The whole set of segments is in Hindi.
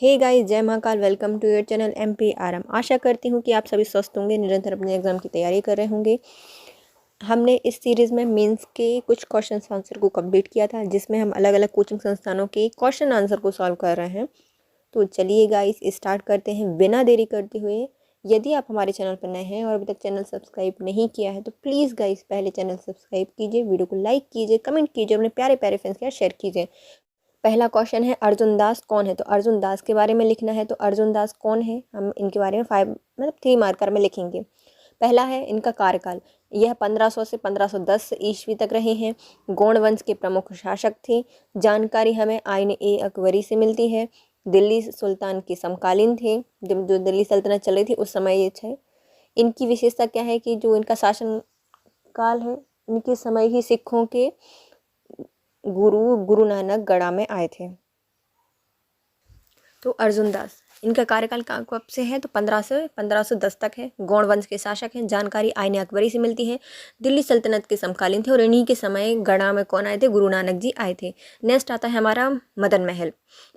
हे गाइस, जय Mahakal. Welcome to your channel MPRM। आशा करती हूँ कि आप सभी स्वस्थ होंगे, निरंतर अपने एग्जाम की तैयारी कर रहे होंगे। हमने इस सीरीज़ में मेंस के कुछ क्वेश्चन आंसर को कंप्लीट किया था, जिसमें हम अलग अलग कोचिंग संस्थानों के क्वेश्चन आंसर को सॉल्व कर रहे हैं। तो चलिए गाइस स्टार्ट करते हैं बिना देरी करते हुए। यदि आप हमारे चैनल पर नए हैं और अभी तक चैनल सब्सक्राइब नहीं किया है तो प्लीज़ गाइस पहले चैनल सब्सक्राइब कीजिए, वीडियो को लाइक कीजिए, कमेंट कीजिए, अपने प्यारे प्यारे फ्रेंड्स के साथ शेयर कीजिए। पहला क्वेश्चन है, अर्जुन दास कौन है? तो अर्जुन दास के बारे में लिखना है। तो अर्जुन दास कौन है, हम इनके बारे में 3 मार्कर में लिखेंगे। पहला है इनका कार्यकाल, यह 1500 से 1510 ईस्वी तक रहे हैं। गौड़ वंश के प्रमुख शासक थे। जानकारी हमें आईन ए अकबरी से मिलती है। दिल्ली सुल्तान के समकालीन थे, जब जो दिल्ली सल्तनत चल रही थी उस समय ये थे। इनकी विशेषता क्या है कि जो इनका शासन काल है, इनके समय ही सिखों के गुरु नानक गढ़ा में आए थे। तो अर्जुन दास, इनका कार्यकाल कब से है? तो 1500 से 1510 तक है। गौड़ वंश के शासक हैं। जानकारी आईने अकबरी से मिलती है। दिल्ली सल्तनत के समकालीन थे और इन्हीं के समय गढ़ा में कौन आए थे? गुरु नानक जी आए थे। नेक्स्ट आता है हमारा मदन महल।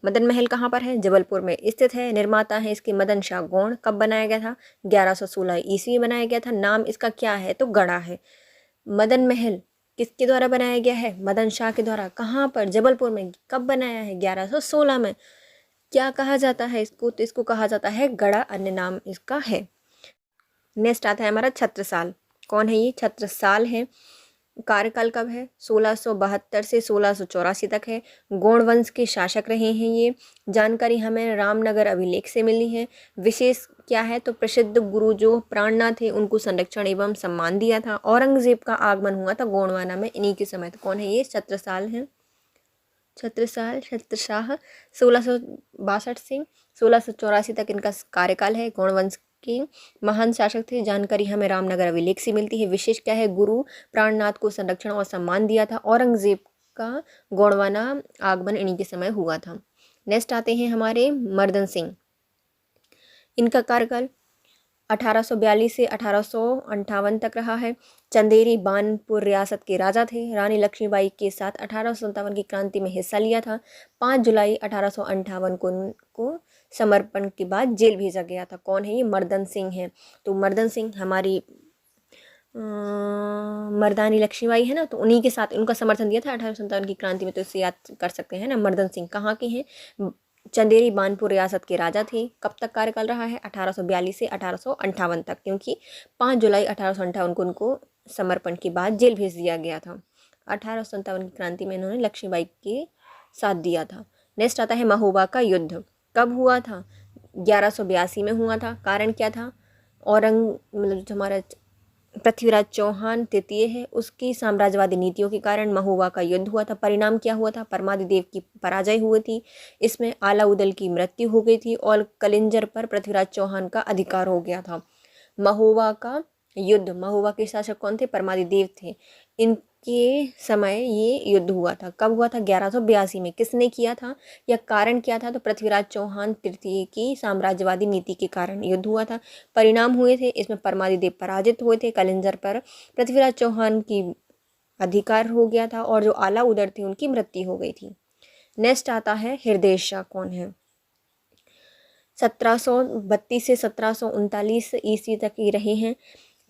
मदन महल कहाँ पर है? जबलपुर में स्थित है। निर्माता है इसके मदन शाह गौड़। कब बनाया गया था? 1116 ईस्वी बनाया गया था। नाम इसका क्या है? तो गढ़ा है। मदन महल किसके द्वारा बनाया गया है? मदन शाह के द्वारा। कहाँ पर? जबलपुर में। कब बनाया है? 1116 में। क्या कहा जाता है इसको? तो इसको कहा जाता है गढ़ा, अन्य नाम इसका है। नेक्स्ट आता है हमारा छत्रसाल। कौन है ये? छत्रसाल है। कार्यकाल कब है? 1672 से 1684 तक है। गौड़ वंश के शासक रहे हैं ये। जानकारी हमें रामनगर अभिलेख से मिली है। विशेष क्या है? तो प्रसिद्ध गुरु जो प्राणनाथ थे उनको संरक्षण एवं सम्मान दिया था। औरंगजेब का आगमन हुआ था गोंडवाना में इन्हीं के समय। तो कौन है ये? छत्रसाल है। छत्रशाह 1662 से 1684 तक इनका कार्यकाल है। गौड़ वंश के महान शासक थे। जानकारी हमें रामनगर अभिलेख से मिलती है। विशेष क्या है? गुरु प्राणनाथ को संरक्षण और सम्मान दिया था। औरंगजेब का गोंडवाना आगमन इन्हीं के समय हुआ था। नेक्स्ट आते हैं हमारे मर्दन सिंह। इनका कार्यकाल 1842 से 1858 तक रहा है। चंदेरी बानपुर रियासत के राजा थे। रानी लक्ष्मीबाई के साथ 1857 की क्रांति में हिस्सा लिया था। 5 जुलाई 1858 को समर्पण के बाद जेल भेजा गया था। कौन है ये? मर्दन सिंह है। तो मर्दन सिंह हमारी मर्दानी लक्ष्मीबाई है ना, तो उन्हीं के साथ उनका समर्थन दिया था 1857 की क्रांति में। तो इसे याद कर सकते हैं ना। मर्दन सिंह कहाँ के हैं? चंदेरी बानपुर रियासत के राजा थे। कब तक कार्यकाल रहा है? 1842 से 1858 तक, क्योंकि 5 जुलाई 1858 को उनको समर्पण के बाद जेल भेज दिया गया था। 1857 की क्रांति में इन्होंने लक्ष्मीबाई के साथ दिया था। नेक्स्ट आता है महोबा का युद्ध। कब हुआ था? 1182 में हुआ था। कारण क्या था? मतलब जो हमारा पृथ्वीराज चौहान तृतीय है, उसकी साम्राज्यवादी नीतियों के कारण महोबा का युद्ध हुआ था। परिणाम क्या हुआ था? परमादिदेव की पराजय हुई थी। इसमें आलाउदल की मृत्यु हो गई थी और कलिंजर पर पृथ्वीराज चौहान का अधिकार हो गया था। महोबा का युद्ध, महोबा के शासक कौन थे? परमादिदेव थे। इनके समय ये युद्ध हुआ था। कब हुआ था? 1182 में। किसने किया था? या कारण क्या था? तो पृथ्वीराज चौहान तृतीय की साम्राज्यवादी नीति के कारण युद्ध हुआ था। परिणाम हुए थे, इसमें परमादिदेव पराजित हुए थे। कलिंजर पर पृथ्वीराज चौहान की अधिकार हो गया था और जो आला उदर थे उनकी मृत्यु हो गई थी। नेक्स्ट आता है हृदय शाह। कौन है? 1732 से 1739 ईस्वी तक ही रहे हैं।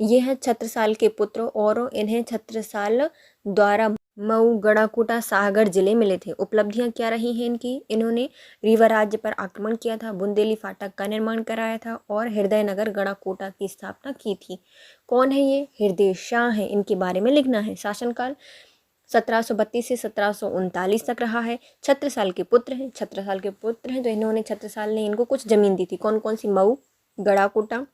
ये हैं छत्रसाल के पुत्र और इन्हें छत्रसाल द्वारा मऊ, गढ़ाकोटा, साहगढ़ जिले मिले थे। उपलब्धियां क्या रही हैं इनकी? इन्होंने रीवा राज्य पर आक्रमण किया था, बुंदेली फाटक का निर्माण कराया था और हृदय नगर गढ़ाकोटा की स्थापना की थी। कौन है ये? हृदय शाह है। इनके बारे में लिखना है। शासनकाल 1732 से 1739 तक रहा है। छत्रसाल के पुत्र हैं। छत्रसाल के पुत्र हैं तो इन्होंने, छत्रसाल ने इनको कुछ जमीन दी थी। कौन कौन सी? मऊ, गढ़ाकोटा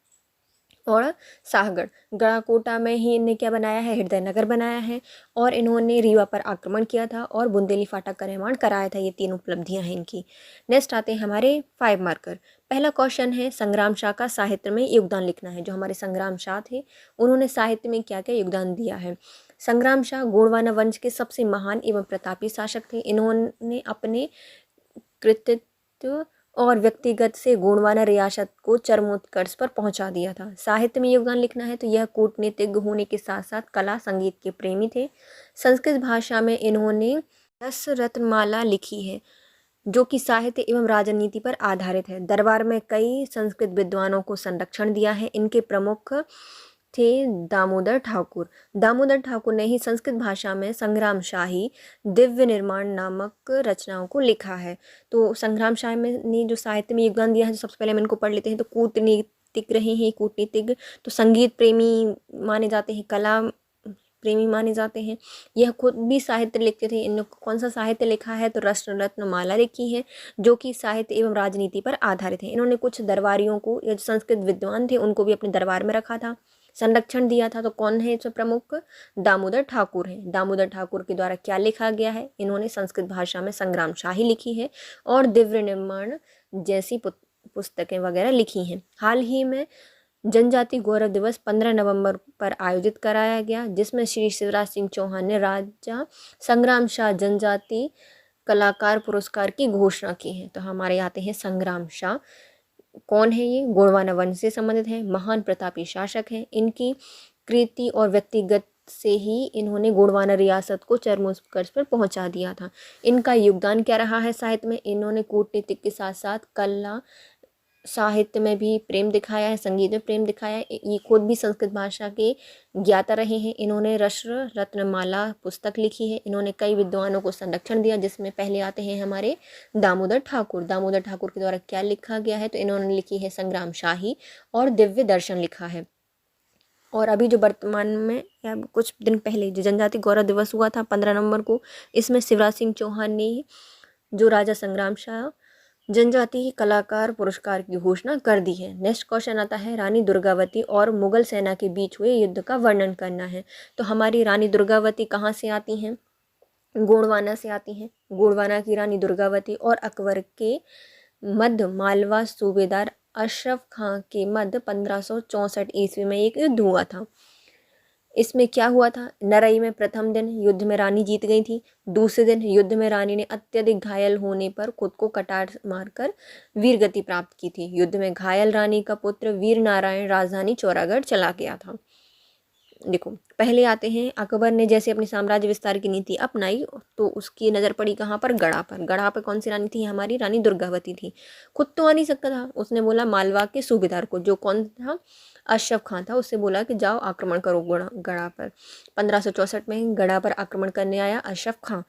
और साहगढ़। गढ़ाकोटा में ही इन्हें क्या बनाया है? हृदय नगर बनाया है। और इन्होंने रीवा पर आक्रमण किया था और बुंदेली फाटक का निर्माण कराया था। ये 3 उपलब्धियां हैं इनकी। नेक्स्ट आते हैं हमारे 5 मार्कर। पहला क्वेश्चन है, संग्राम शाह का साहित्य में योगदान लिखना है। जो हमारे संग्राम शाह थे उन्होंने साहित्य में क्या क्या योगदान दिया है? संग्राम शाह गोंडवाना वंश के सबसे महान एवं प्रतापी शासक थे। इन्होंने अपने कृतित्व और व्यक्तिगत से गोंडवाना रियासत को चरमोत्कर्ष पर पहुंचा दिया था। साहित्य में योगदान लिखना है तो यह कूटनीतिज्ञ होने के साथ साथ कला संगीत के प्रेमी थे। संस्कृत भाषा में इन्होंने 10 रत्नमाला लिखी है। जो कि साहित्य एवं राजनीति पर आधारित है। दरबार में कई संस्कृत विद्वानों को संरक्षण दिया है। इनके प्रमुख थे दामोदर ठाकुर। दामोदर ठाकुर ने ही संस्कृत भाषा में संग्राम शाही दिव्य निर्माण नामक रचनाओं को लिखा है। तो संग्राम शाही में ने जो साहित्य में योगदान दिया है, तो सबसे पहले हम इनको पढ़ लेते हैं। तो कूटनीतिक रहे हैं, कूटनीतिक, तो संगीत प्रेमी माने जाते हैं, कला प्रेमी माने जाते हैं। यह खुद भी साहित्य लिखते थे। इन्होंने कौन सा साहित्य लिखा है? तो राष्ट्र रत्न माला लिखी है, जो कि साहित्य एवं राजनीति पर आधारित है। इन्होंने कुछ दरबारियों को, या जो संस्कृत विद्वान थे, उनको भी अपने दरबार में रखा था, संरक्षण दिया था। तो कौन है इसमें प्रमुख? दामोदर ठाकुर है। दामोदर ठाकुर के द्वारा क्या लिखा गया है? इन्होंने संस्कृत भाषा में संग्राम शाही लिखी है और दिव्य निर्माण जैसी पुस्तकें वगैरह लिखी हैं। हाल ही में जनजाति गौरव दिवस 15 नवंबर पर आयोजित कराया गया, जिसमें श्री शिवराज सिंह चौहान ने राजा संग्राम शाह जनजाति कलाकार पुरस्कार की घोषणा की है। तो हमारे आते हैं संग्राम शाह। कौन है ये? गोंडवाना वंश से संबंधित है, महान प्रतापी शासक हैं। इनकी कृति और व्यक्तिगत से ही इन्होंने गोंडवाना रियासत को चरमोत्कर्ष पर पहुंचा दिया था। इनका योगदान क्या रहा है साहित्य में? इन्होंने कूटनीतिक के साथ साथ कला साहित्य में भी प्रेम दिखाया है, संगीत में प्रेम दिखाया है। ये खुद भी संस्कृत भाषा के ज्ञाता रहे हैं। इन्होंने राष्ट्र रत्नमाला पुस्तक लिखी है। इन्होंने कई विद्वानों को संरक्षण दिया, जिसमें पहले आते हैं हमारे दामोदर ठाकुर। दामोदर ठाकुर के द्वारा क्या लिखा गया है? तो इन्होंने लिखी है संग्राम शाही और दिव्य दर्शन लिखा है। और अभी जो वर्तमान में, या कुछ दिन पहले जो जनजाति गौरव दिवस हुआ था 15 नवंबर को, इसमें शिवराज सिंह चौहान ने जो राजा संग्राम शाह जनजाति कलाकार पुरस्कार की घोषणा कर दी है। नेक्स्ट क्वेश्चन आता है, रानी दुर्गावती और मुगल सेना के बीच हुए युद्ध का वर्णन करना है। तो हमारी रानी दुर्गावती कहाँ से आती हैं? गोंडवाना से आती हैं। गोंडवाना की रानी दुर्गावती और अकबर के मध्य मालवा सूबेदार अशरफ खां के मध्य 1564 ईस्वी में एक युद्ध हुआ था। इसमें क्या हुआ था? नरई में प्रथम दिन युद्ध में रानी जीत गई थी। दूसरे दिन युद्ध में रानी ने अत्यधिक घायल होने पर खुद को कटार मारकर वीरगति प्राप्त की थी। युद्ध में घायल रानी का पुत्र वीर नारायण राजधानी चौरागढ़ चला गया था। देखो, पहले आते हैं अकबर ने जैसे अपनी साम्राज्य विस्तार की नीति अपनाई, तो उसकी नज़र पड़ी कहाँ पर? गढ़ा पर। गढ़ा पर कौन सी रानी थी? हमारी रानी दुर्गावती थी। खुद तो आ नहीं सकता था, उसने बोला मालवा के सूबेदार को, जो कौन था? अशरफ खां था, उससे बोला कि जाओ आक्रमण करो गढ़ा पर। 1564 में गढ़ा पर आक्रमण करने आया अशरफ खां।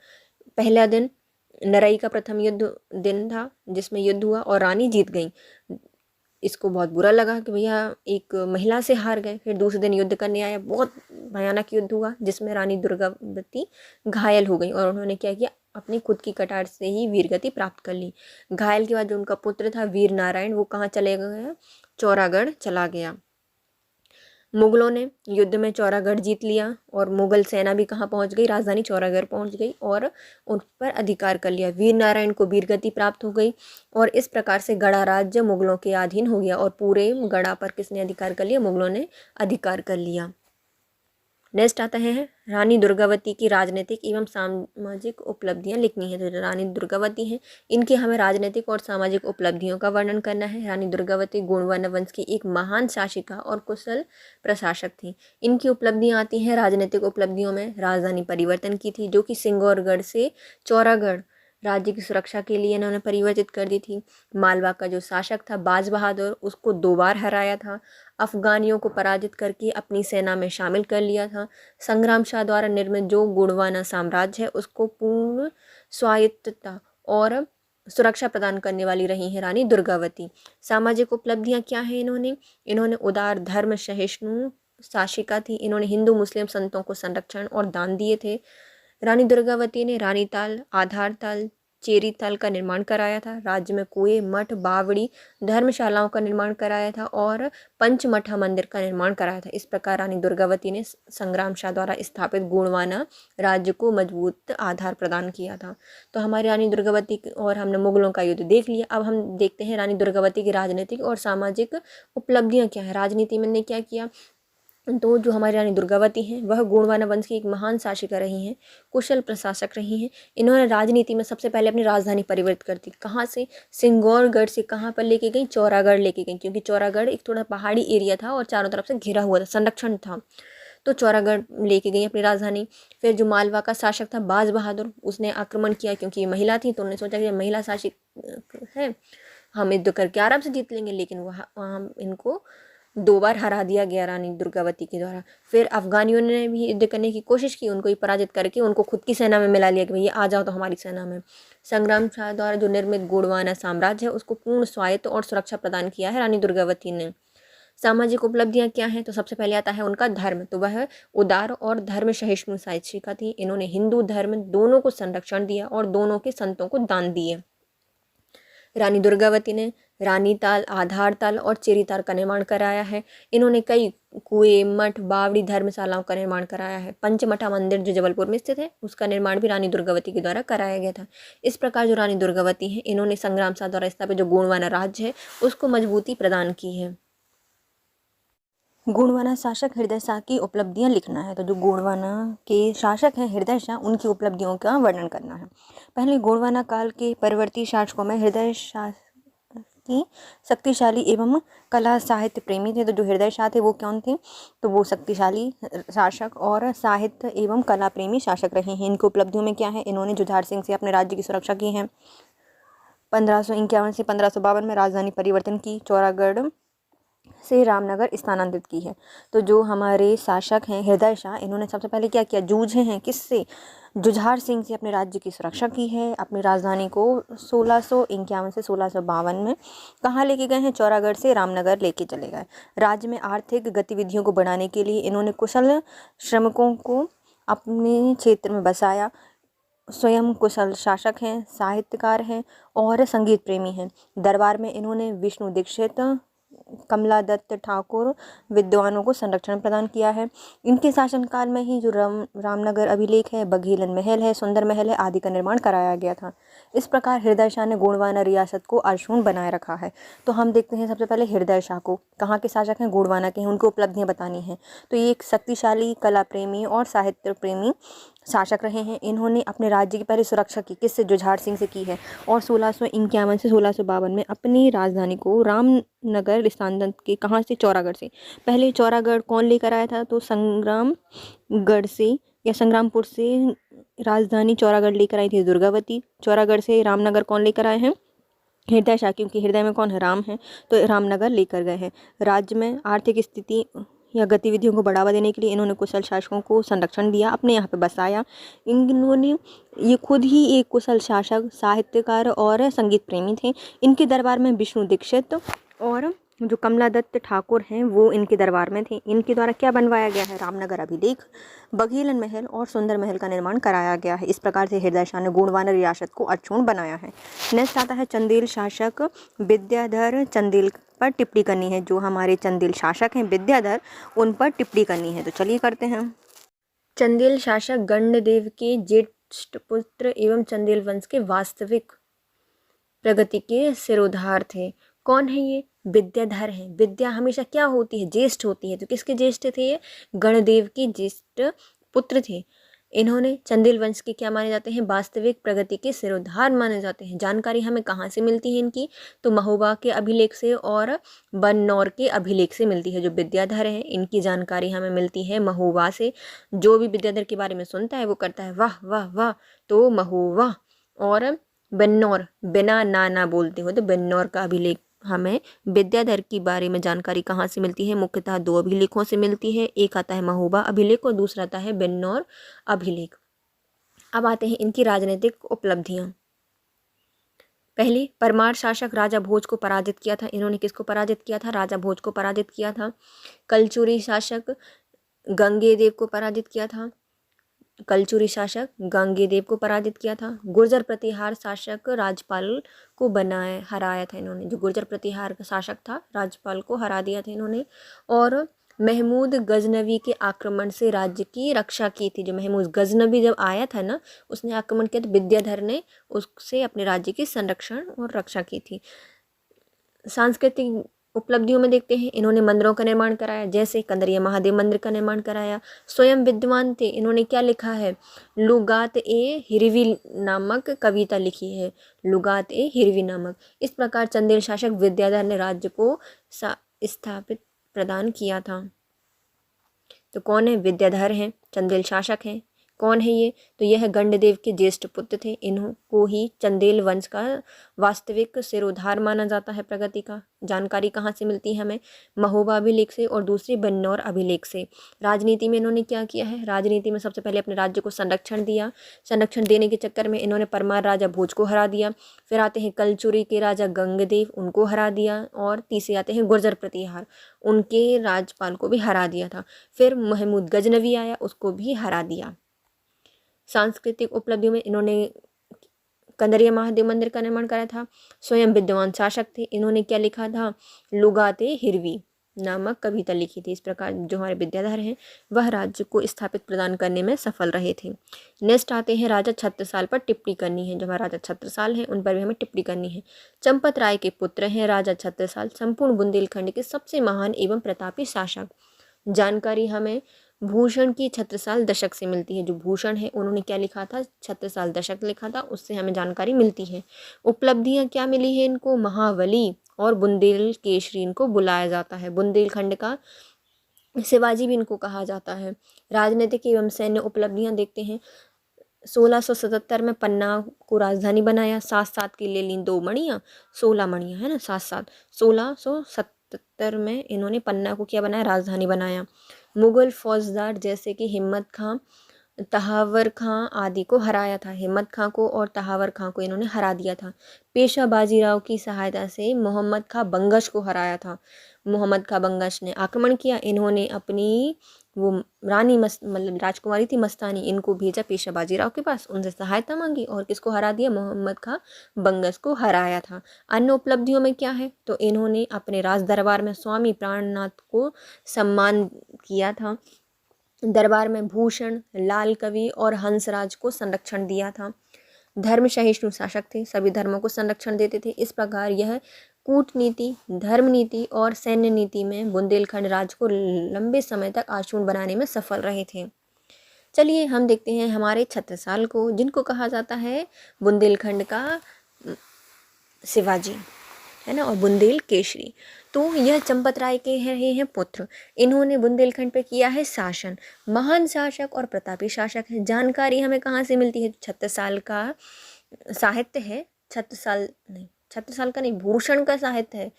पहला दिन नरई का प्रथम युद्ध दिन था, जिसमें युद्ध हुआ और रानी जीत गई। इसको बहुत बुरा लगा कि भैया एक महिला से हार गए। फिर दूसरे दिन युद्ध करने आया, बहुत भयानक युद्ध हुआ, जिसमें रानी दुर्गावती घायल हो गई और उन्होंने क्या किया? अपनी खुद की कटार से ही वीरगति प्राप्त कर ली। घायल के बाद जो उनका पुत्र था वीर नारायण, वो कहाँ चले गया? चौरागढ़ चला गया। मुगलों ने युद्ध में चौरागढ़ जीत लिया और मुगल सेना भी कहाँ पहुँच गई? राजधानी चौरागढ़ पहुँच गई और उन पर अधिकार कर लिया। वीर नारायण को वीरगति प्राप्त हो गई और इस प्रकार से गढ़ा राज्य मुगलों के अधीन हो गया और पूरे गढ़ा पर किसने अधिकार कर लिया? मुगलों ने अधिकार कर लिया। नेक्स्ट आता है रानी दुर्गावती की राजनीतिक एवं सामाजिक उपलब्धियां लिखनी है। तो रानी दुर्गावती हैं, इनकी हमें राजनीतिक और सामाजिक उपलब्धियों का वर्णन करना है। रानी दुर्गावती गोंडवाना वंश की एक महान शासिका और कुशल प्रशासक थी। इनकी उपलब्धियां आती हैं राजनीतिक उपलब्धियों में, राजधानी परिवर्तन की थी, जो कि सिंगौरगढ़ से चौरागढ़ राज्य की सुरक्षा के लिए इन्होंने परिवर्तित कर दी थी। मालवा का जो शासक था बाज बहादुर, उसको 2 बार हराया था। अफगानियों को पराजित करके अपनी सेना में शामिल कर लिया था। संग्राम शाह द्वारा निर्मित जो गोंडवाना साम्राज्य है, उसको पूर्ण स्वायत्तता और सुरक्षा प्रदान करने वाली रही हैं रानी दुर्गावती। सामाजिक उपलब्धियां क्या हैं इन्होंने उदार धर्म सहिष्णु शासिका थी। इन्होंने हिंदू मुस्लिम संतों को संरक्षण और दान दिए थे। रानी दुर्गावती ने रानीताल, आधारताल, चेरीताल का निर्माण कराया था। राज्य में कुएं, मठ, बावड़ी, धर्मशालाओं का निर्माण कराया था और पंचमठा मंदिर का निर्माण कराया था। इस प्रकार रानी दुर्गावती ने संग्राम शाह द्वारा स्थापित गोंडवाना राज्य को मजबूत आधार प्रदान किया था। तो हमारी रानी दुर्गावती और हमने मुगलों का युद्ध देख लिया। अब हम देखते हैं रानी दुर्गावती की राजनीतिक और सामाजिक उपलब्धियां क्या है। राजनीति में ने क्या किया? तो जो हमारी रानी दुर्गावती हैं, वह गोंडवाना वंश की एक महान शासिका रही हैं, कुशल प्रशासक रही हैं। इन्होंने राजनीति में सबसे पहले अपनी राजधानी परिवर्तित कर दी। कहाँ से? सिंगौरगढ़ से कहाँ पर लेके गई? चौरागढ़ लेके गई, क्योंकि चौरागढ़ एक थोड़ा पहाड़ी एरिया था और चारों तरफ से घिरा हुआ था, संरक्षण था। तो चौरागढ़ लेके गई अपनी राजधानी। फिर जो मालवा का शासक था बाज बहादुर, उसने आक्रमण किया, क्योंकि ये महिला थी तो उन्होंने सोचा कि महिला शासक है, हम युद्ध करके आराम से जीत लेंगे, लेकिन वहाँ इनको 2 बार हरा दिया गया रानी दुर्गावती के द्वारा। फिर अफगानियों ने भी युद्ध करने की कोशिश की, उनको भी पराजित करके उनको खुद की सेना में मिला लिया कि भैया आ जाओ तो हमारी सेना में। संग्राम शाह द्वारा जो निर्मित गोंडवाना साम्राज्य है उसको पूर्ण स्वायत्त और सुरक्षा प्रदान किया है रानी दुर्गावती ने। सामाजिक उपलब्धियां क्या हैं, तो सबसे पहले आता है उनका धर्म, तो वह उदार और धर्म सहिष्णु शिक्षिका थी। इन्होंने हिंदू धर्म दोनों को संरक्षण दिया और दोनों के संतों को दान दिए। रानी दुर्गावती ने रानी ताल, आधार ताल और चेरी ताल का निर्माण कराया है। इन्होंने कई कुएं, मठ, बावड़ी, धर्मशालाओं का निर्माण कराया है। पंचमठा मंदिर जो जबलपुर में स्थित है उसका निर्माण भी रानी दुर्गावती के द्वारा कराया गया था। इस प्रकार जो रानी दुर्गावती है इन्होंने संग्राम शाह द्वारा स्थापित जो गोंडवाना राज्य है उसको मजबूती प्रदान की है। गोंडवाना शासक हृदय शाह की उपलब्धियां लिखना है, तो जो गोंडवाना के शासक हैं हृदय शाह, उनकी उपलब्धियों का वर्णन करना है। पहले गोंडवाना काल के परवर्ती शासकों में हृदय शाह की शक्तिशाली एवं कला साहित्य प्रेमी थे। तो जो हृदय शाह थे वो कौन थे, तो वो शक्तिशाली शासक और साहित्य एवं कला प्रेमी शासक रहे हैं। इनकी उपलब्धियों में क्या है, इन्होंने जुझार सिंह से अपने राज्य की सुरक्षा की है। 1551 से 1552 में राजधानी परिवर्तन की, चौरागढ़ से रामनगर स्थानांतरित की है। तो जो हमारे शासक हैं हृदय शाह, इन्होंने सबसे पहले क्या किया, जूझे हैं किससे, जुझार सिंह से अपने राज्य की सुरक्षा की है। अपनी राजधानी को 1651 से 1652 में कहाँ लेके गए हैं, चौरागढ़ से रामनगर लेके चले गए। राज्य में आर्थिक गतिविधियों को बढ़ाने के लिए इन्होंने कुशल श्रमिकों को अपने क्षेत्र में बसाया। स्वयं कुशल शासक हैं, साहित्यकार हैं और संगीत प्रेमी हैं। दरबार में इन्होंने विष्णु दीक्षित, कमला दत्त ठाकुर विद्वानों को संरक्षण प्रदान किया है। इनके शासनकाल में ही जो रामनगर अभिलेख है, बघेलन महल है, सुंदर महल है आदि का निर्माण कराया गया था। इस प्रकार हृदय शाह ने गोंडवाना रियासत को अक्षुण्ण बनाए रखा है। तो हम देखते हैं सबसे पहले हृदय शाह को, कहाँ के शासक हैं, गोंडवाना के हैं, उनको उपलब्धियां बतानी हैं। तो ये एक शक्तिशाली कला प्रेमी और साहित्य प्रेमी शासक रहे हैं। इन्होंने अपने राज्य की पहले सुरक्षा की, किससे, जुझार सिंह से की है। और 1651 से 1652 में अपनी राजधानी को रामनगर स्थानांतरित की, कहाँ से, चौरागढ़ से। पहले चौरागढ़ कौन लेकर आया था, तो संग्रामगढ़ से या संग्रामपुर से राजधानी चौरागढ़ लेकर आई थी दुर्गावती। चौरागढ़ से रामनगर कौन लेकर आए हैं, हृदय शाह, क्योंकि हृदय में कौन है, राम है, तो रामनगर लेकर गए हैं। राज्य में आर्थिक स्थिति या गतिविधियों को बढ़ावा देने के लिए इन्होंने कुशल शासकों को संरक्षण दिया, अपने यहाँ पे बसाया। इन्होंने ये खुद ही एक कुशल शासक, साहित्यकार और संगीत प्रेमी थे। इनके दरबार में विष्णु दीक्षित और जो कमला दत्त ठाकुर हैं वो इनके दरबार में थे। इनके द्वारा क्या बनवाया गया है, रामनगर अभिलेख, बघेलन महल और सुंदर महल का निर्माण कराया गया है। इस प्रकार से हृदय शाह ने गोंडवाना रियासत को अक्षुण्ण बनाया है। नेक्स्ट आता है चंदेल शासक विद्याधर चंदेल पर टिप्पणी करनी है। जो हमारे चंदेल शासक हैं विद्याधर, उन पर टिप्पणी करनी है, तो चलिए करते हैं। चंदेल शासक गणदेव के ज्येष्ठ पुत्र एवं चंदेल वंश के वास्तविक प्रगति के सिरोधार थे। कौन है ये, विद्याधर हैं। विद्या हमेशा क्या होती है, ज्येष्ठ होती है, तो किसके ज्येष्ठ थे ये, गणदेव के ज्येष्ठ पुत्र थे। इन्होंने चंदेल वंश के क्या माने जाते हैं, वास्तविक प्रगति के सिरोधार माने जाते हैं। जानकारी हमें कहाँ से मिलती है इनकी, तो महोबा के अभिलेख से और बन्नौर के अभिलेख से मिलती है। जो विद्याधर हैं इनकी जानकारी हमें मिलती है महोबा से। जो भी विद्याधर के बारे में सुनता है वो करता है वाह वाह वाह, तो महोबा। और बन्नौर, बिना ना बोलते हो, तो बन्नौर का अभिलेख हमें विद्याधर के बारे में जानकारी कहाँ से मिलती है, मुख्यतः 2 अभिलेखों से मिलती है। एक आता है महोबा अभिलेख और दूसरा आता है बन्नौर अभिलेख। अब आते हैं इनकी राजनीतिक उपलब्धियां। पहली, परमार शासक राजा भोज को पराजित किया था। इन्होंने किसको पराजित किया था, राजा भोज को पराजित किया था। कलचुरी शासक गंगेदेव को पराजित किया था। कलचुरी शासक गंगेदेव को पराजित किया था। गुर्जर प्रतिहार शासक राजपाल को हराया था इन्होंने। जो गुर्जर प्रतिहार का शासक था राजपाल को हरा दिया था इन्होंने। और महमूद गजनवी के आक्रमण से राज्य की रक्षा की थी। जो महमूद गजनवी जब आया था ना, उसने आक्रमण किया तो विद्याधर ने उससे अपने राज्य की संरक्षण और रक्षा की थी। सांस्कृतिक उपलब्धियों में देखते हैं, इन्होंने मंदिरों का निर्माण कराया, जैसे कंदरिया महादेव मंदिर का निर्माण कराया। स्वयं विद्वान थे, इन्होंने क्या लिखा है, लुगात ए हिरवी नामक कविता लिखी है। लुगात ए हिरवी नामक। इस प्रकार चंदेल शासक विद्याधर ने राज्य को स्थापित प्रदान किया था। तो कौन है? विद्याधर हैं, चंदेल शासक हैं। कौन है ये? तो यह गंडदेव के ज्येष्ठ पुत्र थे। इनको ही चंदेल वंश का वास्तविक सिरोधार माना जाता है। प्रगति का जानकारी कहाँ से मिलती है हमें? महोबा अभिलेख से और दूसरी बन्नौर अभिलेख से। राजनीति में इन्होंने क्या किया है? राजनीति में सबसे पहले अपने राज्य को संरक्षण दिया। संरक्षण देने के चक्कर में इन्होंने परमार राजा भोज को हरा दिया। फिर आते हैं कलचुरी के राजा गंगदेव, उनको हरा दिया। और तीसरे आते हैं गुर्जर प्रतिहार, उनके राजपाल को भी हरा दिया था। फिर महमूद गजनवी आया, उसको भी हरा दिया। सांस्कृतिक उपलब्धियों में इन्होंने कंदरिया महादेव मंदिर का निर्माण कराया था। स्वयं विद्वान शासक थे। इन्होंने क्या लिखा था? लुगाते हिरवी नामक कविता लिखी थी। इस प्रकार जो हमारे विद्याधर हैं वह राज्य को स्थापित प्रदान करने में सफल रहे थे। नेक्स्ट आते हैं राजा छत्रसाल पर टिप्पणी करनी है। जो हमारा राजा छत्रसाल हैं उन पर भी हमें टिप्पणी करनी है। चंपत राय के पुत्र हैं राजा छत्रसाल, संपूर्ण बुंदेलखंड के सबसे महान एवं प्रतापी शासक। जानकारी हमें भूषण की छत्रसाल दशक से मिलती है। जो भूषण है उन्होंने क्या लिखा था? छत्रसाल दशक लिखा था, उससे हमें जानकारी मिलती है। उपलब्धियां क्या मिली है इनको? महाबली और बुंदेल केशरी इनको बुलाया जाता है। बुंदेलखंड का शिवाजी भी इनको कहा जाता है। राजनीतिक एवं सैन्य उपलब्धियां देखते हैं। 1677 में पन्ना को राजधानी बनाया। 7-7 की ले ली 2 मणियाँ, 16 मणियाँ है ना, 7-7। 1677 में इन्होंने पन्ना को क्या बनाया? राजधानी बनाया। मुगल फौजदार जैसे कि हिम्मत खां, तहावर खां आदि को हराया था। हिम्मत खां को और तहावर खां को इन्होंने हरा दिया था। पेशा बाजीराव की सहायता से मोहम्मद खां बंगश को हराया था। मोहम्मद खां बंगश ने आक्रमण किया। इन्होंने अपनी वो रानी मतलब राजकुमारी थी मस्तानी, इनको भेजा पेशा बाजीराव के पास, उनसे सहायता मांगी और किसको हरा दिया? मोहम्मद खां बंगश को हराया था। अन्य उपलब्धियों में क्या है? तो इन्होंने अपने राज दरबार में स्वामी प्राणनाथ को सम्मान किया था। दरबार में भूषण, लाल कवि और हंसराज को संरक्षण दिया था। धर्म सहिष्णु शासक थे, सभी धर्मों को संरक्षण देते थे। इस प्रकार यह कूटनीति, धर्म नीति और सैन्य नीति में बुंदेलखंड राज्य को लंबे समय तक आशूण बनाने में सफल रहे थे। चलिए हम देखते हैं हमारे छत्रसाल को, जिनको कहा जाता है बुंदेलखंड का शिवाजी, है ना, और बुंदेल केशरी। तो यह चंपत राय के हैं पुत्र। इन्होंने बुंदेलखंड पे किया है शासन। महान शासक और प्रतापी शासक है। जानकारी हमें कहाँ से मिलती है? छत्रसाल का साहित्य है, छत्रसाल का नहीं, भूषण का साहित्य है।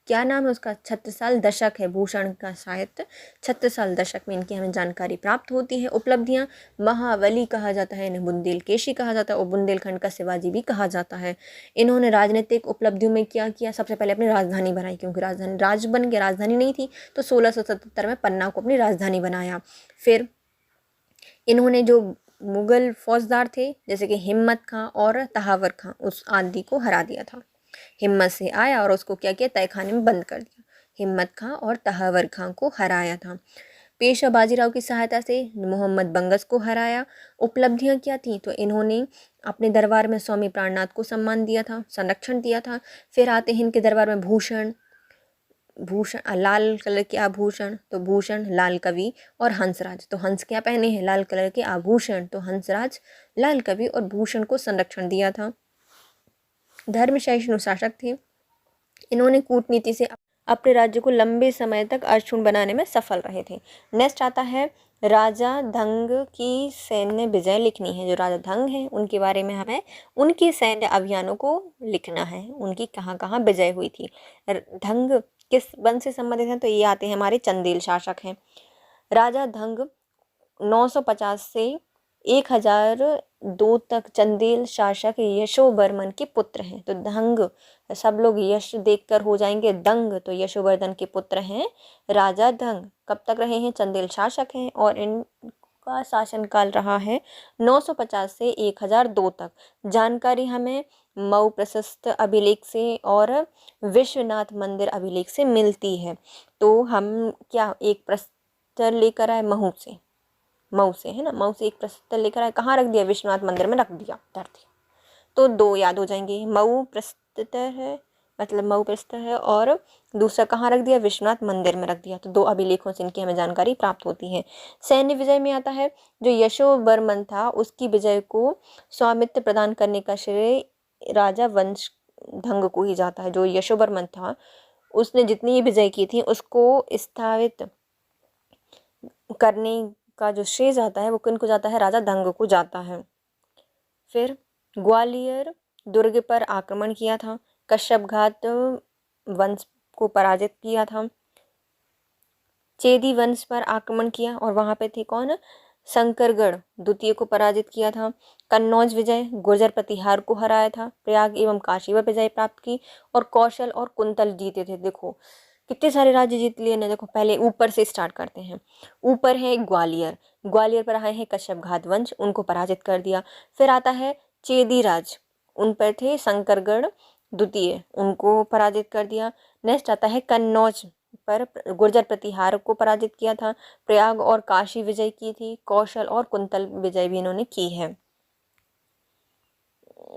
क्या नाम है उसका? छत्रसाल दशक है भूषण का साहित्य। छत्रसाल दशक में इनकी हमें जानकारी प्राप्त होती है। उपलब्धियां, महाबली कहा जाता है इन्हें, बुंदेल केशी कहा जाता है और बुंदेलखंड का शिवाजी भी कहा जाता है। इन्होंने राजनीतिक उपलब्धियों में क्या किया? सबसे पहले अपनी राजधानी बनाई, क्योंकि राजधानी राज बन के राजधानी नहीं थी, तो 1677 में पन्ना को अपनी राजधानी बनाया। फिर इन्होंने जो मुगल फौजदार थे जैसे कि हिम्मत खां और तहावर खां, उस आदि को हरा दिया था। हिम्मत से आया और उसको क्या किया? तहखाने में बंद कर दिया। हिम्मत खां और तहावर खां को हराया था। पेशवा बाजीराव की सहायता से मोहम्मद बंगश को हराया। उपलब्धियां क्या थी? तो इन्होंने अपने दरबार में स्वामी प्राणनाथ को सम्मान दिया था, संरक्षण दिया था। फिर आते हैं इनके दरबार में भूषण लाल कलर के आभूषण, तो भूषण, लाल कवि और हंसराज। तो हंस क्या पहने हैं? लाल कलर के आभूषण, तो हंसराज, लाल कवि और भूषण को संरक्षण दिया था। धर्म सहिष्णु शासक थे। इन्होंने कूटनीति से अपने राज्य को लंबे समय तक अक्षुण्ण बनाने में सफल रहे थे। नेक्स्ट आता है राजा धंग की सैन्य विजय लिखनी है। जो राजा धंग हैं उनके बारे में हमें उनके सैन्य अभियानों को लिखना है, उनकी कहाँ कहाँ विजय हुई थी। धंग किस वंश से संबंधित हैं? तो ये आते हैं हमारे चंदेल शासक हैं। राजा धंग 950 से 1002 तक चंदेल शासक यशोवर्मन के पुत्र हैं। तो धंग, सब लोग यश देखकर हो जाएंगे दंग, तो यशोवर्धन के पुत्र हैं राजा धंग। कब तक रहे हैं? चंदेल शासक हैं और इनका शासनकाल रहा है 950 से 1002 तक। जानकारी हमें मऊ प्रशस्त अभिलेख से और विश्वनाथ मंदिर अभिलेख से मिलती है। तो हम क्या एक प्रस्तर लेकर आए मऊ से, है ना, मऊ से एक प्रस्तर लेकर आए, कहाँ रख दिया? विश्वनाथ मंदिर में रख दिया, धर दिया। तो 2 याद हो जाएंगे, मऊ प्रस्तर है, मतलब मऊ प्रस्तर है, और दूसरा कहाँ रख दिया? विश्वनाथ मंदिर में रख दिया। तो 2 अभिलेखों से इनकी हमें जानकारी प्राप्त होती है। सैन्य विजय में आता है जो यशोवर्मन था उसकी विजय को स्वामित्व प्रदान करने का श्रेय राजा वंश धंग को ही जाता है। जो यशोवर्मन था उसने जितनी विजय की थी उसको स्थापित करने का जो श्रेय जाता है वो किनको जाता है? राजा धंग को जाता है। फिर ग्वालियर दुर्ग पर आक्रमण किया था, कश्यप घात वंश को पराजित किया था, चेदी वंश पर आक्रमण किया और वहाँ पे थे कौन? शंकरगढ़ द्वितीय को पराजित किया था, कन्नौज विजय, गुर्जर प्रतिहार को हराया था, प्रयाग एवं काशी पर विजय प्राप्त की और कौशल और कुंतल जीते थे। देखो कितने सारे राज्य जीत लिए ना। देखो पहले ऊपर से स्टार्ट करते हैं। ऊपर है ग्वालियर, ग्वालियर पर आए हैं कश्यप घात वंश, उनको पराजित कर दिया। फिर आता है चेदी राज, उन पर थे शंकरगढ़ द्वितीय, उनको पराजित कर दिया। नेक्स्ट आता है कन्नौज पर गुर्जर प्रतिहार को पराजित किया था, प्रयाग और काशी विजय की थी, कौशल और कुंतल विजय भी इन्होंने की है।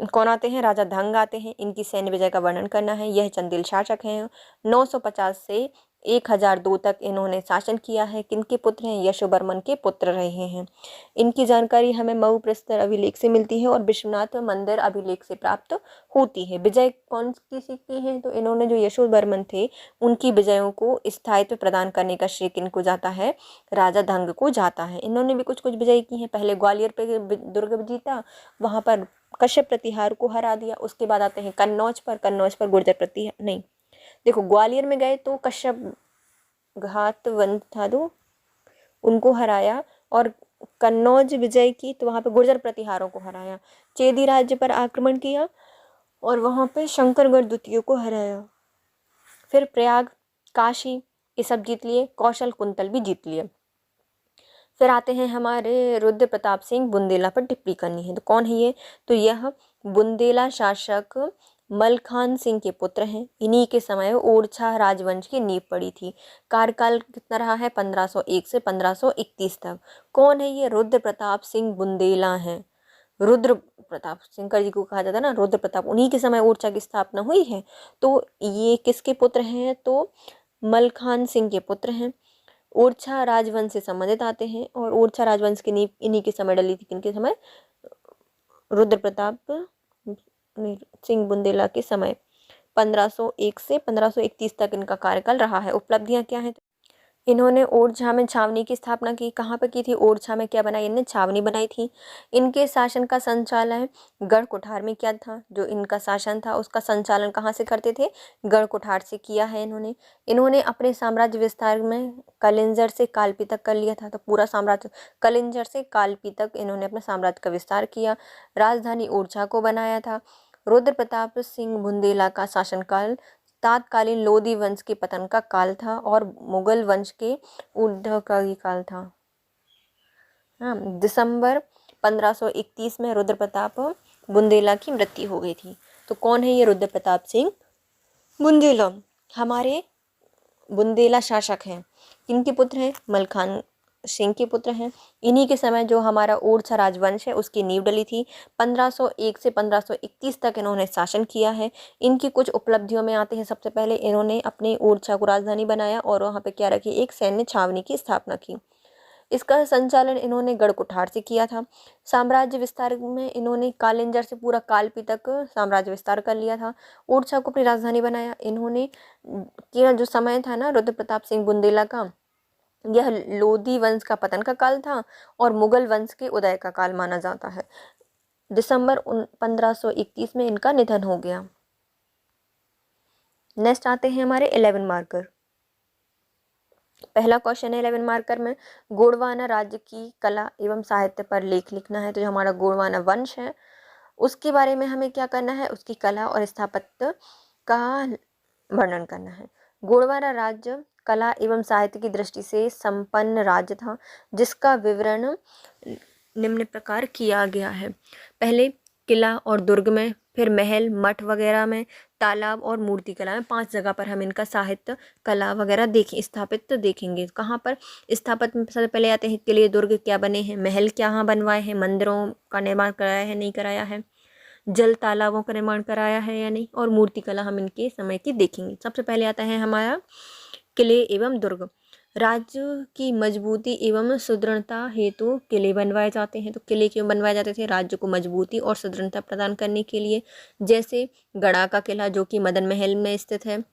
कौन आते हैं? राजा धंग आते हैं। इनकी सैन्य विजय का वर्णन करना है। यह चंदेल शासक हैं। 950 से 1002 तक इन्होंने शासन किया है। किनके पुत्र हैं? यशोवर्मन के पुत्र रहे हैं। इनकी जानकारी हमें मऊ प्रस्तर अभिलेख से मिलती है और विश्वनाथ मंदिर अभिलेख से प्राप्त होती है। विजय कौन किसी की है? तो इन्होंने जो यशोवर्मन थे उनकी विजयों को स्थायित्व प्रदान करने का श्रेय किनको जाता है? राजा धंग को जाता है। इन्होंने भी कुछ विजय की हैं। पहले ग्वालियर पे दुर्ग जीता, वहां पर कश्यप प्रतिहार को हरा दिया। उसके बाद आते हैं कन्नौज पर गुर्जर प्रतिहार नहीं, देखो ग्वालियर में गए तो कश्यप घात वंश था दो, उनको हराया और कन्नौज विजय की तो वहां पे गुर्जर प्रतिहारों को हराया। चेदी राज्य पर आक्रमण किया और वहां पे शंकरगढ़ द्वितीय को हराया। फिर प्रयाग, काशी ये सब जीत लिए, कौशल कुंतल भी जीत लिए। फिर आते हैं हमारे रुद्र प्रताप सिंह बुंदेला पर टिप्पणी करनी है। तो कौन है ये? तो यह बुंदेला शासक मलखान सिंह के पुत्र हैं। इन्हीं के समय ओरछा राजवंश की नींव पड़ी थी। कार्यकाल कितना रहा है? 1501 से 1531 तक। कौन है ये? रुद्र प्रताप सिंह बुंदेला हैं। रुद्र प्रताप, शंकर जी को कहा जाता है ना रुद्र प्रताप, उन्हीं के समय ओरछा की स्थापना हुई है। तो ये किसके पुत्र हैं? तो मलखान सिंह के पुत्र हैं। ओरछा राजवंश से संबंधित आते हैं और ओरछा राजवंश की नींव इन्हीं के समय डली थी। किनके समय? रुद्र प्रताप सिंह बुंदेला के समय। 1501 से 1531 तक इनका कार्यकाल रहा है। उपलब्धियां क्या हैं? इन्होंने ओरछा में छावनी की स्थापना की। कहाँ पे की थी? ओरछा में क्या बनाई? इन्होंने छावनी बनाई थी। इनके शासन का संचालन गढ़ कोठार में किया था। जो इनका शासन था उसका संचालन कहाँ से करते थे? गढ़ कोठार से किया है इन्होंने। इन्होंने अपने साम्राज्य विस्तार में कलिंजर से कालपी तक कर लिया था। तो पूरा साम्राज्य कलिंजर से कालपी तक इन्होंने अपने साम्राज्य का विस्तार किया। राजधानी ओरछा को बनाया था। रुद्र प्रताप सिंह बुंदेला का शासनकाल तत्कालीन लोधी वंश के पतन का काल था और मुगल वंश के उद्भव का ही काल था। हाँ, दिसंबर 1531 में रुद्र प्रताप बुंदेला की मृत्यु हो गई थी। तो कौन है ये रुद्र प्रताप सिंह बुंदेला? हमारे बुंदेला शासक हैं। किनके पुत्र हैं? मलखान सिंह के पुत्र हैं। इन्हीं के समय जो हमारा ओरछा राजवंश है उसकी नींव डली थी। 1501 से 1531 तक इन्होंने शासन किया है। इनकी कुछ उपलब्धियों में आते हैं। सबसे पहले इन्होंने अपने ओरछा को राजधानी बनाया और वहाँ पे क्या रखी? एक सैन्य छावनी की स्थापना की। इसका संचालन इन्होंने गढ़ कोठार से किया था। साम्राज्य विस्तार में इन्होंने कालिंजर से पूरा कालपी तक साम्राज्य विस्तार कर लिया था। ओरछा को अपनी राजधानी बनाया इन्होंने। क्या जो समय था ना रुद्र प्रताप सिंह बुंदेला का, यह लोधी वंश का पतन का काल था और मुगल वंश के उदय का काल माना जाता है। दिसंबर 1531 में इनका निधन हो गया। नेक्स्ट आते हैं हमारे 11 मार्कर। पहला क्वेश्चन है 11 मार्कर में, गोंडवाना राज्य की कला एवं साहित्य पर लेख लिखना है। तो जो हमारा गोंडवाना वंश है उसके बारे में हमें क्या करना है? उसकी कला और स्थापत्य का वर्णन करना है। गोंडवाना राज्य कला एवं साहित्य की दृष्टि से संपन्न राज्य था जिसका विवरण निम्न प्रकार किया गया है। पहले किला और दुर्ग में, फिर महल मठ वगैरह में, तालाब और मूर्ति कला में, 5 जगह पर हम इनका साहित्य कला वगैरह स्थापित देखेंगे। कहाँ पर स्थापित में सबसे पहले आते हैं किले दुर्ग क्या बने हैं, महल क्या बनवाए हैं, मंदिरों का निर्माण कराया है नहीं कराया है, जल तालाबों का निर्माण कराया है या नहीं, और मूर्ति कला हम इनके समय की देखेंगे। सबसे पहले आता है हमारा किले एवं दुर्ग। राज्य की मजबूती एवं सुदृढ़ता हेतु किले बनवाए जाते हैं। तो किले क्यों बनवाए जाते थे? राज्य को मजबूती और सुदृढ़ता प्रदान करने के लिए। जैसे गड़ा का किला जो कि मदन महल में स्थित है,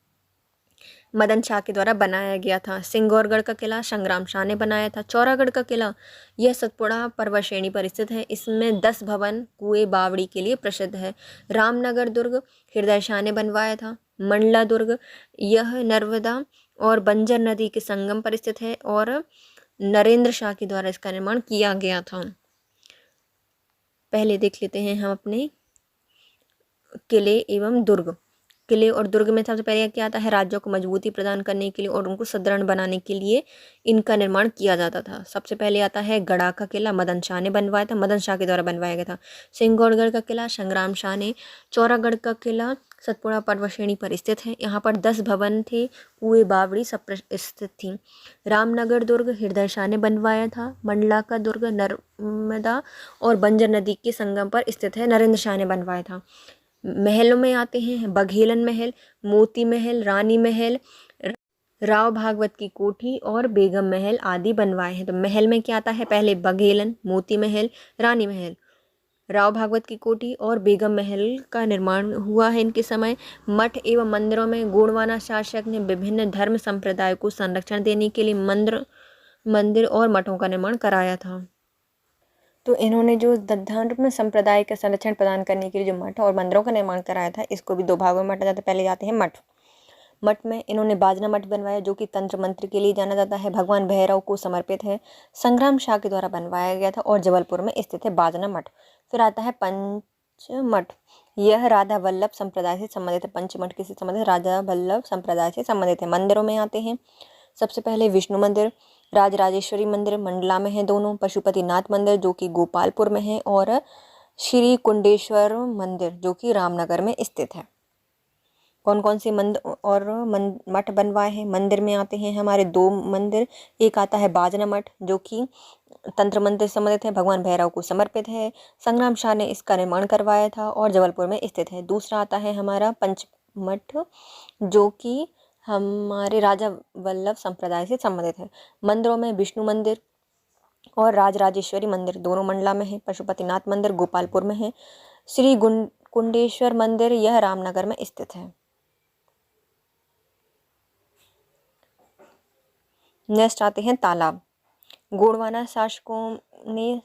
मदन शाह के द्वारा बनाया गया था। सिंगौरगढ़ का किला संग्राम शाह ने बनाया था। चौरागढ़ का किला यह सतपुड़ा पर्वत श्रेणी पर स्थित है। इसमें 10 भवन कुएं बावड़ी के लिए प्रसिद्ध है। रामनगर दुर्ग हृदय शाह ने बनवाया था। मंडला दुर्ग यह नर्मदा और बंजर नदी के संगम पर स्थित है और नरेंद्र शाह के द्वारा इसका निर्माण किया गया था। पहले देख लेते हैं हम अपने किले एवं दुर्ग। किले और दुर्ग में सबसे पहले क्या आता है, राज्यों को मजबूती प्रदान करने के लिए और उनको सुदृढ़ बनाने के लिए इनका निर्माण किया जाता था। सबसे पहले आता है गढ़ा का किला, मदन शाह ने बनवाया था, मदन शाह के द्वारा बनवाया गया था। सिंगौरगढ़ का किला संग्राम शाह ने। चौरागढ़ का किला सतपुड़ा पर्वत श्रेणी पर स्थित है। यहाँ पर 10 भवन थे, कुएं बावड़ी सब स्थित थी। रामनगर दुर्ग हृदय शाह ने बनवाया था। मंडला का दुर्ग नर्मदा और बंजर नदी के संगम पर स्थित है, नरेंद्र शाह ने बनवाया था। महलों में आते हैं बघेलन महल, मोती महल, रानी महल, राव भागवत की कोठी और बेगम महल आदि बनवाए हैं। तो महल में क्या आता है, पहले बघेलन, मोती महल, रानी महल, राव भागवत की कोठी और बेगम महल का निर्माण हुआ है इनके समय। मठ एवं मंदिरों में गोंडवाना शासक ने विभिन्न धर्म संप्रदाय को संरक्षण देने के लिए मंदिर और मठों का निर्माण कराया था। तो इन्होंने जो धर्म संप्रदाय का संरक्षण प्रदान करने के लिए जो मठ और मंदिरों का निर्माण कराया था, इसको भी 2 भागों में बांटा जाता है। पहले जाते हैं मठ। मठ में इन्होंने बाजना मठ बनवाया जो कि तंत्र मंत्र के लिए जाना जाता है, भगवान भैरव को समर्पित है, संग्राम शाह के द्वारा बनवाया गया था और जबलपुर में स्थित है बाजना मठ। फिर आता है पंचमठ, यह राधा वल्लभ संप्रदाय से संबंधित है। पंचमठ किससे संबंधित है, राजा वल्लभ संप्रदाय से संबंधित है। मंदिरों में आते हैं, सबसे पहले विष्णु मंदिर, राजराजेश्वरी मंदिर मंडला में है दोनों, पशुपतिनाथ मंदिर जो कि गोपालपुर में है और श्री कुंडेश्वर मंदिर जो कि रामनगर में स्थित है। कौन कौन से मंदिर और मठ बनवाए हैं, मंदिर में आते हैं हमारे 2 मंदिर। एक आता है बाजना मठ जो कि तंत्र मंत्र से संबंधित है, भगवान भैरव को समर्पित है, संग्राम शाह ने इसका निर्माण करवाया था और जबलपुर में स्थित है। दूसरा आता है हमारा पंचमठ जो कि हमारे राजा वल्लभ संप्रदाय से संबंधित है। मंदिरों में विष्णु मंदिर और राजराजेश्वरी मंदिर दोनों मंडला में है, पशुपतिनाथ मंदिर गोपालपुर में है, श्री कुंडेश्वर मंदिर यह रामनगर में स्थित है। नेक्स्ट आते हैं तालाब। गोंडवाना शासकों ने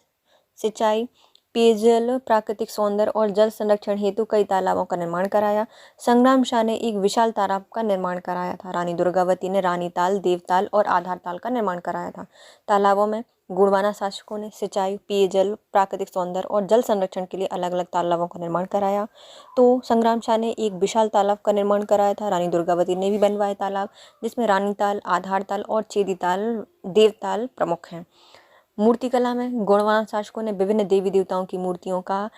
सिंचाई, पेयजल, प्राकृतिक सौंदर्य और जल संरक्षण हेतु कई तालाबों का निर्माण कराया। संग्राम शाह ने एक विशाल तालाब का निर्माण कराया था। रानी दुर्गावती ने रानी ताल, देवताल और आधार ताल का निर्माण कराया था। तालाबों में गोंडवाना शासकों ने सिंचाई, पेयजल, प्राकृतिक सौंदर्य और जल संरक्षण के लिए अलग अलग तालाबों का निर्माण कराया। तो संग्राम शाह ने एक विशाल तालाब का निर्माण कराया था। रानी दुर्गावती ने भी बनवाए तालाब, जिसमें रानी ताल, आधार ताल और चेदी ताल, देवताल प्रमुख हैं। मूर्तिकला में गोंडवाना शासकों ने विभिन्न देवी देवताओं की मूर्तियों का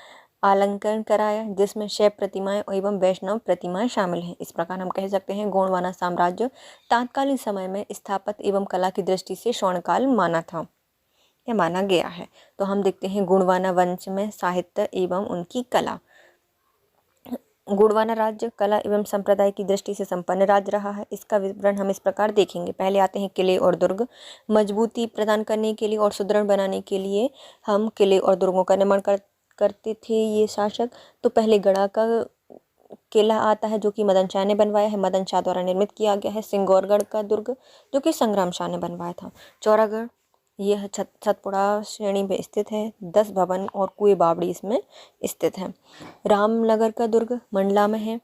अलंकरण कराया, जिसमें शैव प्रतिमाएं एवं वैष्णव प्रतिमाएं शामिल हैं। इस प्रकार हम कह सकते हैं गोंडवाना साम्राज्य तत्कालीन समय में स्थापत्य एवं कला की दृष्टि से स्वर्णकाल माना था या माना गया है। तो हम देखते हैं गोंडवाना वंश में साहित्य एवं उनकी कला। गोंडवाना राज्य कला एवं संप्रदाय की दृष्टि से संपन्न राज्य रहा है। इसका विवरण हम इस प्रकार देखेंगे। पहले आते हैं किले और दुर्ग। मजबूती प्रदान करने के लिए और सुदृढ़ बनाने के लिए हम किले और दुर्गों का निर्माण करते थे ये शासक। तो पहले गढ़ा का किला आता है जो कि मदन शाह ने बनवाया है, मदन शाह द्वारा निर्मित किया गया है। सिंगौरगढ़ का दुर्ग जो कि संग्राम शाह ने बनवाया था। चौरागढ़ यह सतपुड़ा श्रेणी में स्थित है, 10 भवन और कुएं बावड़ी इसमें स्थित है। रामनगर का दुर्ग मंडला में है,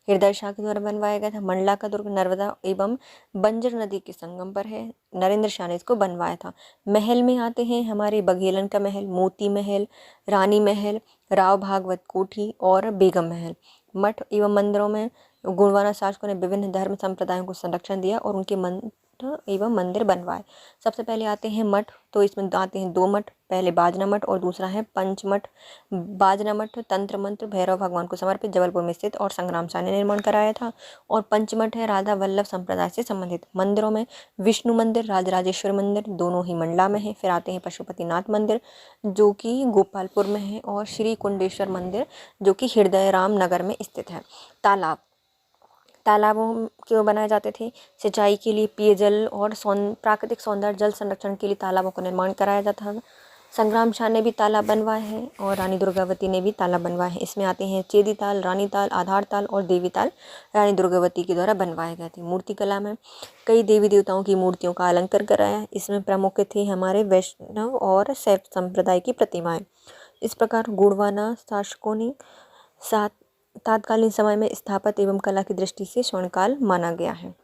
हृदय शाह के द्वारा बनवाया गया था। मंडला का दुर्ग नर्मदा एवं बंजर नदी के संगम पर है, नरेंद्र शाह ने इसको बनवाया था। महल में आते हैं हमारे बघेलन का महल, मोती महल, रानी महल, राव भागवत कोठी और बेगम महल। मठ एवं मंदिरों में गोंडवाना शासकों ने विभिन्न धर्म संप्रदायों को संरक्षण दिया और उनके मठ एवं मंदिर बनवाए। सबसे पहले आते हैं मठ, तो इसमें आते हैं 2 मठ, पहले बाजना मठ और दूसरा है पंचमठ। बाजना मठ तंत्र मंत्र भैरव भगवान को समर्पित, जबलपुर में स्थित और संग्राम शाह ने निर्माण कराया था। और पंचमठ है राधा वल्लभ संप्रदाय से संबंधित। मंदिरों में विष्णु मंदिर, राजराजेश्वर मंदिर दोनों ही मंडला में है। फिर आते हैं पशुपतिनाथ मंदिर जो कि गोपालपुर में है और श्री कुंडेश्वर मंदिर जो कि हृदय रामनगर में स्थित है। तालाबों क्यों बनाए जाते थे, सिंचाई के लिए, पेयजल और प्राकृतिक सौंदर्य जल संरक्षण के लिए तालाबों का निर्माण कराया जाता था। संग्राम शाह ने भी तालाब बनवाए हैं और रानी दुर्गावती ने भी तालाब बनवाए हैं। इसमें आते हैं चेदी ताल, रानी ताल, आधार ताल और देवी ताल रानी दुर्गावती के द्वारा बनवाए गए थे। मूर्तिकला में कई देवी देवताओं की मूर्तियों का अलंकार कराया है। इसमें प्रमुख थे हमारे वैष्णव और शैव संप्रदाय की प्रतिमाएं। इस प्रकार गोंडवाना शासकों ने तात्कालीन समय में स्थापत्य एवं कला की दृष्टि से स्वर्णकाल माना गया है।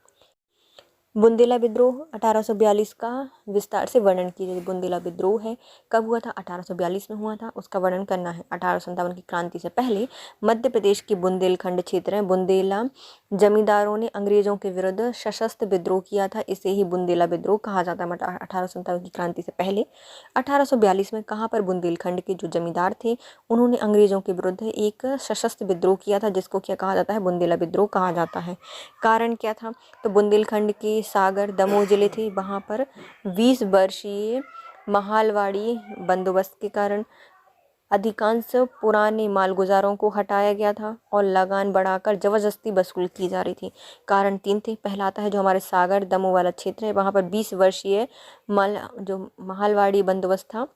बुंदेला विद्रोह 1842 का विस्तार से वर्णन कीजिए। बुंदेला विद्रोह है कब हुआ था? 1842 में हुआ था। उसका वर्णन करना है। 1857 की क्रांति से पहले मध्य प्रदेश के बुंदेलखंड क्षेत्र में बुंदेला जमींदारों ने अंग्रेजों के विरुद्ध सशस्त्र विद्रोह किया था। इसे ही बुंदेला विद्रोह कहा जाता है। 1857 की क्रांति से पहले 1842 में कहाँ पर? बुंदेलखंड के जो जमींदार थे उन्होंने अंग्रेजों के विरुद्ध एक सशस्त्र विद्रोह किया था, जिसको क्या कहा जाता है? बुंदेला विद्रोह कहा जाता है। कारण क्या था? तो बुंदेलखंड के सागर दमोह जिले थे, वहाँ पर 20 वर्षीय महालवाड़ी बंदोबस्त के कारण अधिकांश पुराने मालगुजारों को हटाया गया था और लगान बढ़ाकर जबरदस्ती वसूल की जा रही थी। कारण 3 थे। पहला आता है जो हमारे सागर दमोह वाला क्षेत्र है, वहाँ पर 20 वर्षीय जो महालवाड़ी बंदोबस्त था,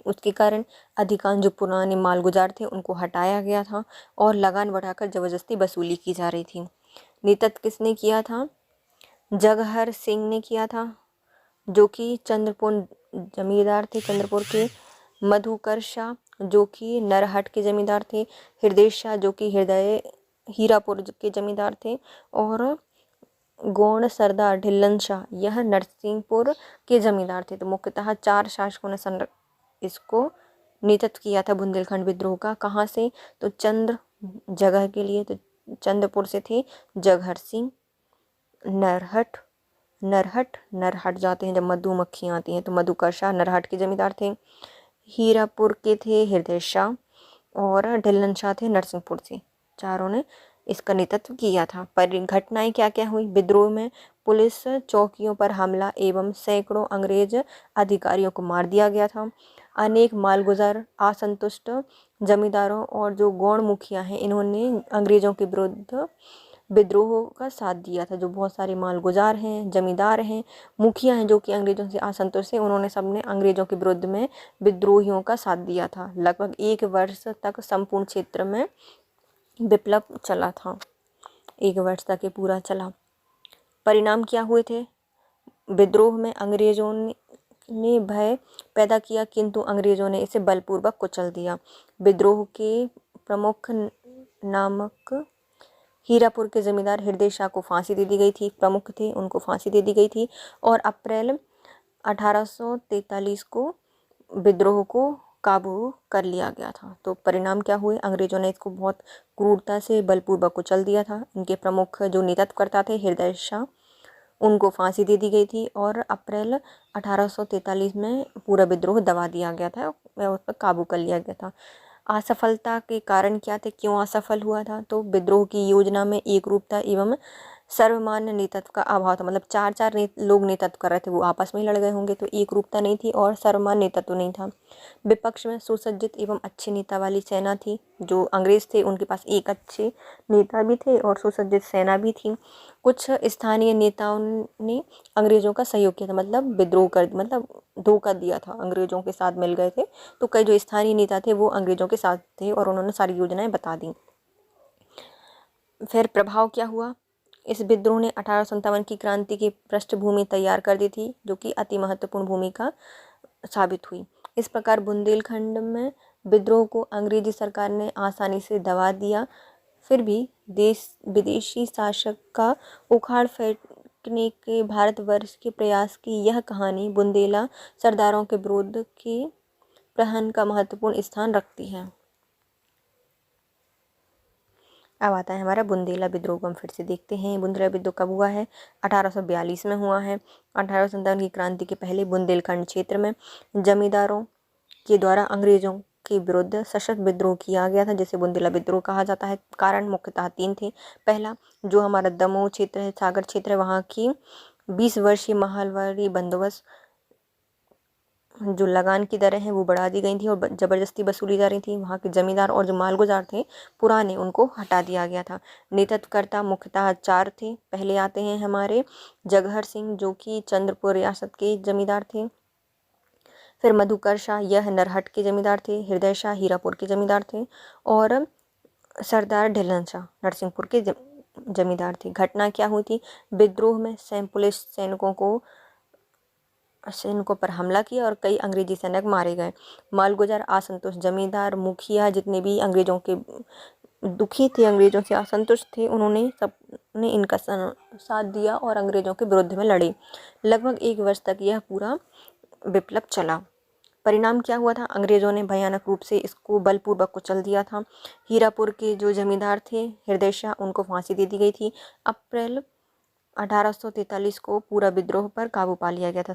उसके कारण अधिकांश जो पुराने मालगुजार थे उनको हटाया गया था और लगान बढ़ाकर जबरदस्ती वसूली की जा रही थी। नेतृत्व किसने किया था? जगहर सिंह ने किया था, जो कि चंद्रपुर जमींदार थे, चंद्रपुर के। मधुकर शाह जो कि नरहट के जमींदार थे। हृदय शाह जो कि हीरापुर के जमींदार थे। और गोंड सरदार ढिल्लन शाह यह नरसिंहपुर के जमींदार थे। तो मुख्यतः 4 शासकों ने इसको नेतृत्व किया था बुंदेलखंड विद्रोह का। कहाँ से? तो चंद्र जगह के लिए तो चंद्रपुर से थे जगहर सिंह। नरहट जाते हैं जब मधुमक्खियाँ आती हैं, तो मधुकर शाह नरहट के जमींदार थे। हीरापुर के थे हृदय शाह और ढिल्लन शाह थे नरसिंहपुर से। चारों ने इसका नेतृत्व किया था। पर घटनाएं क्या क्या हुई? विद्रोह में पुलिस चौकियों पर हमला एवं सैकड़ों अंग्रेज अधिकारियों को मार दिया गया था। अनेक मालगुजार असंतुष्ट जमींदारों और जो गौड़ मुखिया हैं, इन्होंने अंग्रेजों के विरुद्ध विद्रोह का साथ दिया था। जो बहुत सारे मालगुजार हैं, जमींदार हैं, मुखिया हैं जो कि अंग्रेजों से असंतुष्ट थे, उन्होंने सबने अंग्रेजों के विरुद्ध में विद्रोहियों का साथ दिया था। लगभग 1 वर्ष तक संपूर्ण क्षेत्र में विप्लव चला था। 1 वर्ष तक ये पूरा चला। परिणाम क्या हुए थे? विद्रोह में अंग्रेजों ने भय पैदा किया, किंतु अंग्रेजों ने इसे बलपूर्वक कुचल दिया। विद्रोह के प्रमुख नामक हीरापुर के जमींदार हृदय शाह को फांसी दे दी गई थी। प्रमुख थे, उनको फांसी दे दी गई थी। और अप्रैल 1843 को विद्रोह को काबू कर लिया गया था। तो परिणाम क्या हुए? अंग्रेजों ने इसको बहुत क्रूरता से बलपूर्वक कुचल दिया था। इनके प्रमुख जो नेतृत्व करता थे हृदय शाह, उनको फांसी दे दी गई थी और अप्रैल 1843 में पूरा विद्रोह दबा दिया गया था, उस पर काबू कर लिया गया था। असफलता के कारण क्या थे? क्यों असफल हुआ था? तो विद्रोह की योजना में एकरूपता एवं सर्वमान्य नेतृत्व का अभाव था। मतलब 4 लोग नेतृत्व कर रहे थे, वो आपस में ही लड़ गए होंगे, तो एकरूपता नहीं थी और सर्वमान्य नेतृत्व नहीं था। विपक्ष में सुसज्जित एवं अच्छे नेता वाली सेना थी। जो अंग्रेज थे उनके पास एक अच्छे नेता भी थे और सुसज्जित सेना भी थी। कुछ स्थानीय नेताओं ने अंग्रेजों का सहयोग किया था, मतलब धोखा दिया था, अंग्रेजों के साथ मिल गए थे। तो कई जो स्थानीय नेता थे वो अंग्रेजों के साथ थे और उन्होंने सारी योजनाएं बता दी। फिर प्रभाव क्या हुआ? इस विद्रोह ने 1857 की क्रांति की पृष्ठभूमि तैयार कर दी थी, जो कि अति महत्वपूर्ण भूमिका साबित हुई। इस प्रकार बुंदेलखंड में विद्रोह को अंग्रेजी सरकार ने आसानी से दबा दिया। फिर भी विदेशी शासक का उखाड़ फेंकने के भारतवर्ष के प्रयास की यह कहानी बुंदेला सरदारों के विरोध के प्रहन का महत्वपूर्ण स्थान रखती है। अब आता है हमारा बुंदेला विद्रोह को हम फिर से देखते हैं। बुंदेला विद्रोह कब हुआ है? 1842 में हुआ है। 1857 की क्रांति के पहले बुंदेलखंड क्षेत्र में जमींदारों के द्वारा अंग्रेजों के विरुद्ध सशक्त विद्रोह किया गया था, जिसे बुंदेला विद्रोह कहा जाता है। कारण मुख्यतः 3 थे। पहला, जो हमारा दमोह क्षेत्र है, सागर क्षेत्र है, वहाँ की 20 वर्षीय महालवाड़ी बंदोबस्त जो लगान की दरें हैं वो बढ़ा दी गई थी और ज़बरदस्ती वसूली जा रही थी। वहाँ के जमींदार और जो मालगुजार थे पुराने, उनको हटा दिया गया था। नेतृत्वकर्ता मुख्यतः 4 थे। पहले आते हैं हमारे जगहर सिंह, जो कि चंद्रपुर रियासत के जमींदार थे। फिर मधुकर शाह, यह नरहट के जमींदार थे। हृदय शाह हीरापुर के जमींदार थे। और सरदार ढिल्लन शाह नरसिंहपुर के जमींदार थे। घटना क्या हुई थी? विद्रोह में पुलिस सैनिकों पर हमला किया और कई अंग्रेजी सैनिक मारे गए। मालगुजार, असंतुष्ट जमींदार, मुखिया, जितने भी अंग्रेजों के दुखी थे, अंग्रेजों से असंतुष्ट थे, उन्होंने सबने इनका साथ दिया और अंग्रेजों के विरुद्ध में लड़े। लगभग 1 वर्ष तक यह पूरा विप्लव चला। परिणाम क्या हुआ था? अंग्रेजों ने भयानक रूप से इसको बलपूर्वक कुचल दिया था। हीरापुर के जो जमींदार थे हृदय शाह, उनको फांसी दे दी गई थी। अप्रैल 1843 को पूरा विद्रोह पर काबू पा लिया गया था।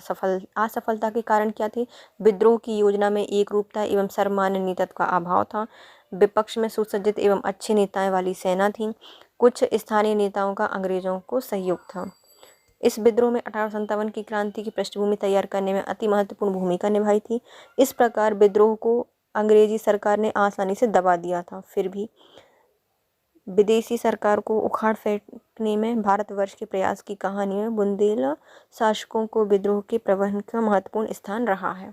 असफलता के कारण क्या थे? विद्रोह की योजना में एकरूपता एवं सर्वमान्य तत्व का अभाव था। विपक्ष में सुसज्जित एवं अच्छे नेताओं वाली सेना थी। कुछ स्थानीय नेताओं का अंग्रेजों को सहयोग था। इस विद्रोह में 1857 की क्रांति की पृष्ठभूमि तैयार करने में अति महत्वपूर्ण भूमिका निभाई थी। इस प्रकार विद्रोह को अंग्रेजी सरकार ने आसानी से दबा दिया था। फिर भी विदेशी सरकार को उखाड़ फेंकने में भारतवर्ष के प्रयास की कहानी में बुंदेला शासकों को विद्रोह के प्रबंधन का महत्वपूर्ण स्थान रहा है।